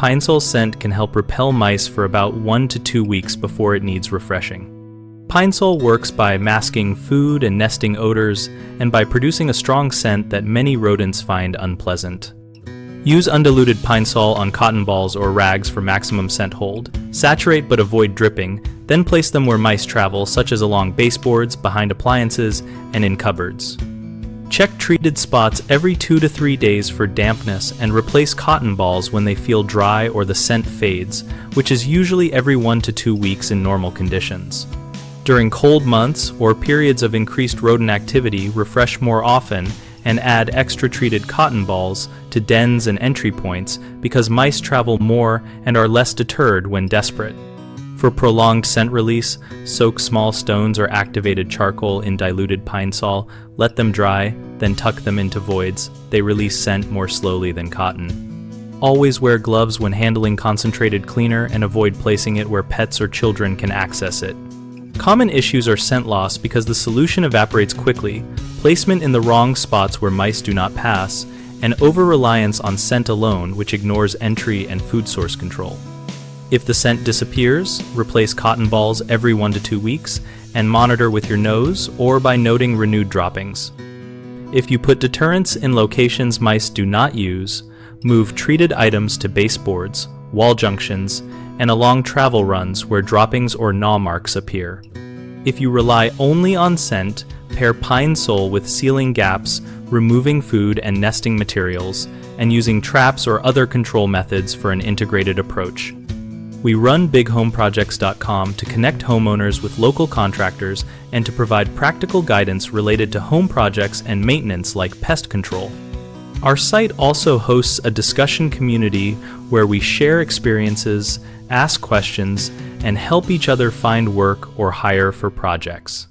Pine Sol scent can help repel mice for about 1 to 2 weeks before it needs refreshing. Pine Sol works by masking food and nesting odors and by producing a strong scent that many rodents find unpleasant. Use undiluted Pine Sol on cotton balls or rags for maximum scent hold. Saturate but avoid dripping, then place them where mice travel, such as along baseboards, behind appliances, and in cupboards. Check treated spots every 2 to 3 days for dampness and replace cotton balls when they feel dry or the scent fades, which is usually every 1 to 2 weeks in normal conditions. During cold months or periods of increased rodent activity, refresh more often and add extra treated cotton balls to dens and entry points because mice travel more and are less deterred when desperate. For prolonged scent release, soak small stones or activated charcoal in diluted Pine Sol, let them dry, then tuck them into voids. They release scent more slowly than cotton. Always wear gloves when handling concentrated cleaner and avoid placing it where pets or children can access it. Common issues are scent loss because the solution evaporates quickly, placement in the wrong spots where mice do not pass, and over-reliance on scent alone, which ignores entry and food source control. If the scent disappears, replace cotton balls every 1 to 2 weeks and monitor with your nose or by noting renewed droppings. If you put deterrents in locations mice do not use, move treated items to baseboards, wall junctions, and along travel runs where droppings or gnaw marks appear. If you rely only on scent, pair Pine Sol with sealing gaps, removing food and nesting materials, and using traps or other control methods for an integrated approach. We run bighomeprojects.com to connect homeowners with local contractors and to provide practical guidance related to home projects and maintenance like pest control. Our site also hosts a discussion community where we share experiences, ask questions, and help each other find work or hire for projects.